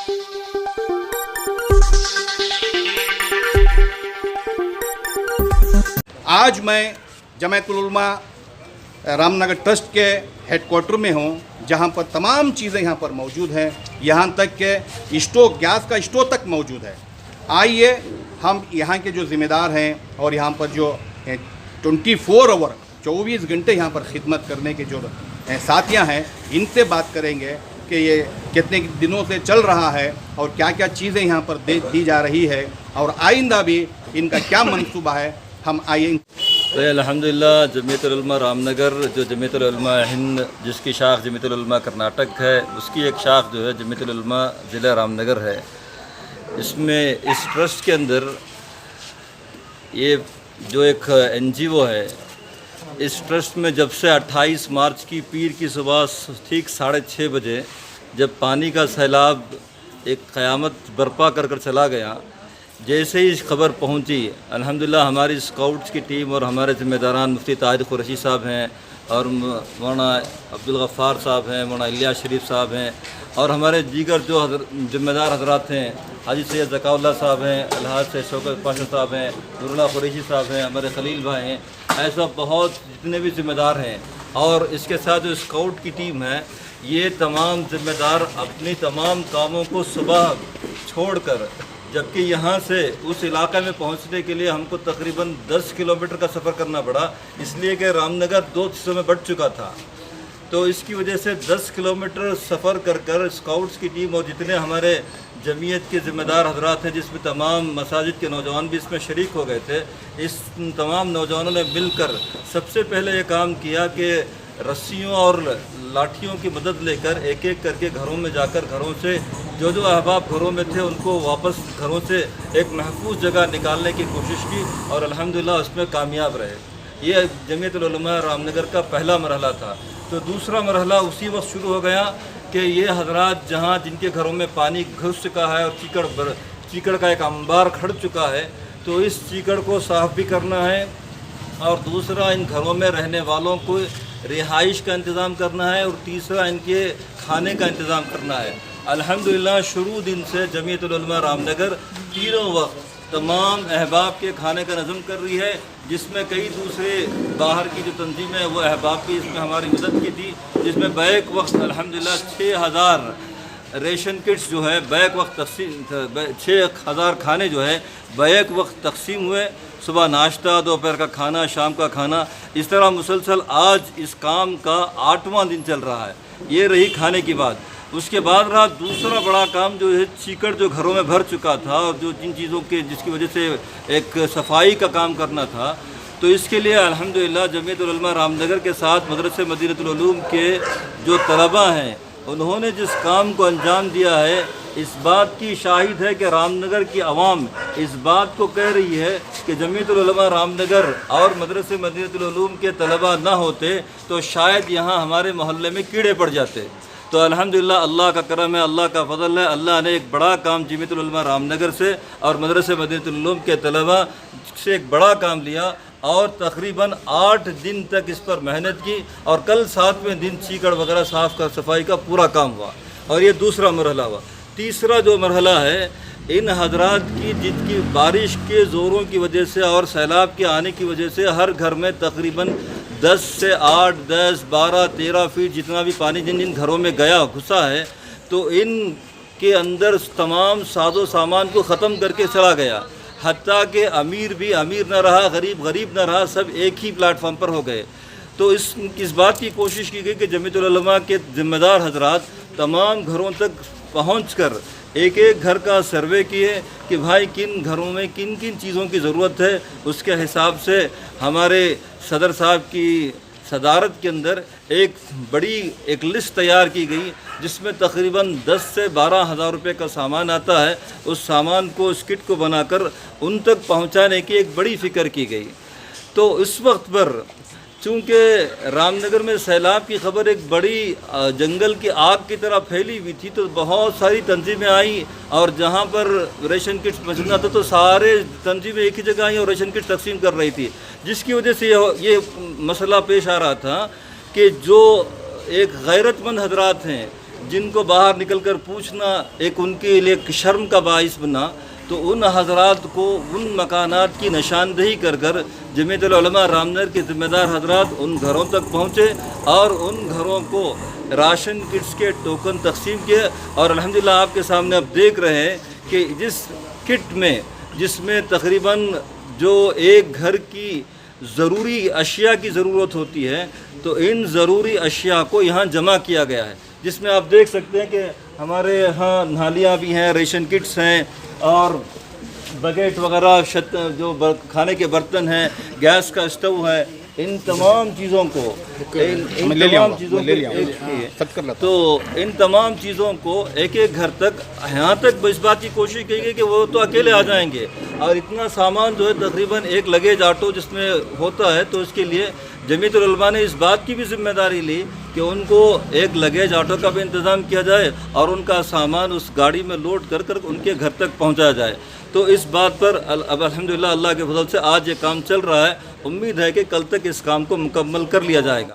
आज मैं जमायतुल उलमा रामनगर ट्रस्ट के हेडक्वार्टर में हूँ, जहाँ पर तमाम चीज़ें यहाँ पर मौजूद हैं, यहाँ तक कि स्टोव, गैस का स्टोव तक मौजूद है। आइए हम यहाँ के जो ज़िम्मेदार हैं और यहाँ पर जो 24 आवर 24 घंटे यहाँ पर खिदमत करने के जो साथियाँ हैं, इनसे बात करेंगे कि ये कितने दिनों से चल रहा है और क्या क्या चीज़ें यहाँ पर दी जा रही है और आइंदा भी इनका क्या मंसूबा है। हम आइए। तो अल्हम्दुलिल्लाह जमीयतुल उलमा रामनगर, जो जमीयतुल उलमा हिंद जिसकी शाख जमीयतुल उलमा कर्नाटक है, उसकी एक शाख जो है जमीयतुल उलमा ज़िला रामनगर है। इसमें इस ट्रस्ट के अंदर ये जो एक NGO है, इस ट्रस्ट में जब से 28 मार्च की पीर की सुबह ठीक 6:30 बजे जब पानी का सैलाब एक क़यामत बर्पा कर चला गया, जैसे ही इस खबर पहुंची, अल्हम्दुलिल्लाह हमारी स्काउट्स की टीम और हमारे ज़िम्मेदारान मुफ्ती ताहिर कुरैशी साहब हैं और मौलाना अब्दुल गफ़ार साहब हैं, मौलाना इलियास शरीफ साहब हैं और हमारे दीगर जो ज़िम्मेदार हजरात हैं, हाजी सैयद ज़काउल्लाह साहब हैं, अलहाज से शौकत पाशा साहब हैं, नूरुल्लाह कुरैशी साहब हैं, हमारे खलील भाई हैं, ऐसा बहुत जितने भी ज़िम्मेदार हैं। और इसके साथ जो स्काउट की टीम है, ये तमाम ज़िम्मेदार अपनी तमाम कामों को सुबह छोड़कर, जबकि यहाँ से उस इलाके में पहुँचने के लिए हमको तकरीबन 10 किलोमीटर का सफ़र करना पड़ा, इसलिए कि रामनगर 2 हिस्सों में बंट चुका था। तो इसकी वजह से 10 किलोमीटर सफ़र कर स्काउट्स की टीम और जितने हमारे जमीयत के ज़िम्मेदार हजरात हैं, जिसमें तमाम मसाजिद के नौजवान भी इसमें शरीक हो गए थे, इस तमाम नौजवानों ने मिलकर सबसे पहले ये काम किया कि रस्सियों और लाठियों की मदद लेकर एक एक करके घरों में जाकर घरों से जो अहबाब घरों में थे उनको वापस घरों से एक महफूज जगह निकालने की कोशिश की और अल्हम्दुलिल्लाह उसमें कामयाब रहे। ये जमीयतुल उलमा रामनगर का पहला मरहला था। तो दूसरा मरहला उसी वक्त शुरू हो गया कि ये हजरात जहाँ जिनके घरों में पानी घुस चुका है और चीकड़ का एक अंबार खड़ चुका है, तो इस चीकड़ को साफ़ भी करना है और दूसरा इन घरों में रहने वालों को रिहाइश का इंतज़ाम करना है और तीसरा इनके खाने का इंतज़ाम करना है। अल्हम्दुलिल्लाह शुरू दिन से जमीयतुल उलमा रामनगर तीनों वक्त तमाम अहबाब के खाने का नज़म कर रही है, जिसमें कई दूसरे बाहर की जो तंजीमें हैं वो अहबाब भी इसमें हमारी मदद की थी, जिसमें बैक वक्त अल्हम्दुलिल्लाह 6000 रेशन किट्स जो है बैक वक्त तकसीम 6000 खाने जो है बैक वक्त तकसीम हुए। सुबह नाश्ता, दोपहर का खाना, शाम का खाना, इस तरह मुसलसल आज इस काम का 8वां दिन चल रहा है। ये रही खाने की बात। उसके बाद रहा दूसरा बड़ा काम जो है चीकड़ जो घरों में भर चुका था और जो जिन चीज़ों के जिसकी वजह से एक सफाई का काम करना था। तो इसके लिए अल्हम्दुलिल्लाह जमीयतुल उलमा रामनगर के साथ मदरसे मदीनतुल उलूम के जो तलबा हैं, उन्होंने जिस काम को अंजाम दिया है, इस बात की शाहिद है कि रामनगर की आवाम इस बात को कह रही है कि जमीयतुल उलमा रामनगर और मदरसे मदीनतुल उलूम के तलबा ना होते तो शायद यहाँ हमारे मोहल्ले में कीड़े पड़ जाते। तो अल्हम्दुलिल्लाह अल्लाह का करम है, अल्लाह का फजल है, अल्लाह ने एक बड़ा काम जमीयतुल उलमा रामनगर से और मदरसे मदीनतुल उलूम के तलबा से एक बड़ा काम लिया और तकरीबन 8 दिन तक इस पर मेहनत की और कल 7वें दिन चीकड़ वगैरह साफ़ कर सफाई का पूरा काम हुआ और ये दूसरा मरहला हुआ। तीसरा जो मरहला है, इन हजरात की जिनकी बारिश के ज़ोरों की वजह से और सैलाब के आने की वजह से हर घर में तकरीबन 10 से 8, 10, 12, 13 फीट जितना भी पानी जिन जिन घरों में गया घुसा है, तो इन के अंदर तमाम साजो सामान को ख़त्म करके चला गया। हत्ता कि अमीर भी अमीर न रहा, गरीब गरीब न रहा, सब एक ही प्लेटफॉर्म पर हो गए। तो इस बात की कोशिश की गई कि जमीयतुल उलमा के ज़िम्मेदार हजरात तमाम घरों तक पहुंचकर एक एक घर का सर्वे किए कि भाई किन घरों में किन किन चीज़ों की ज़रूरत है। उसके हिसाब से हमारे सदर साहब की सदारत के अंदर एक बड़ी एक लिस्ट तैयार की गई, जिसमें तकरीबन 10 से 12 हज़ार रुपये का सामान आता है। उस सामान को, उस किट को बनाकर उन तक पहुंचाने की एक बड़ी फ़िक्र की गई। तो इस वक्त पर चूँकि रामनगर में सैलाब की खबर एक बड़ी जंगल की आग की तरह फैली हुई थी, तो बहुत सारी तंजीमें आई और जहाँ पर रेशन किट्स पहुँचना था तो सारे तंजीमें एक ही जगह आई और रेशन किट्स तकसीम कर रही थी, जिसकी वजह से ये मसला पेश आ रहा था कि जो एक गैरतमंद हजरात हैं جن کو باہر نکل کر پوچھنا ایک ان کے لیے ایک شرم کا باعث بنا، تو ان حضرات کو ان مکانات کی نشاندہی کر کر جمعیت العلماء رام نگر کے ذمہ دار حضرات ان گھروں تک پہنچے اور ان گھروں کو راشن کٹس کے ٹوکن تقسیم کیے۔ اور الحمدللہ آپ کے سامنے اب دیکھ رہے ہیں کہ جس کٹ میں جس میں تقریباً جو ایک گھر کی ضروری اشیاء کی ضرورت ہوتی ہے، تو ان ضروری اشیاء کو یہاں جمع کیا گیا ہے، جس میں آپ دیکھ سکتے ہیں کہ ہمارے یہاں نالیاں بھی ہیں، ریشن کٹس ہیں اور بکیٹ وغیرہ، جو کھانے کے برتن ہیں، گیس کا اسٹو ہے، ان تمام چیزوں کو ان تمام چیزوں کو ایک ایک گھر تک، یہاں تک اس بات کی کوشش کی گئی کہ وہ تو اکیلے آ جائیں گے، اور اتنا سامان جو ہے تقریباً ایک لگیج آٹو جس میں ہوتا ہے، تو اس کے لیے جمعیت العلماء نے اس بات کی بھی ذمہ داری لی کہ ان کو ایک لگیج آٹو کا بھی انتظام کیا جائے اور ان کا سامان اس گاڑی میں لوڈ کر کر ان کے گھر تک پہنچایا جائے۔ تو اس بات پر اب الحمدللہ اللہ کے فضل سے آج یہ کام چل رہا ہے، امید ہے کہ کل تک اس کام کو مکمل کر لیا جائے گا۔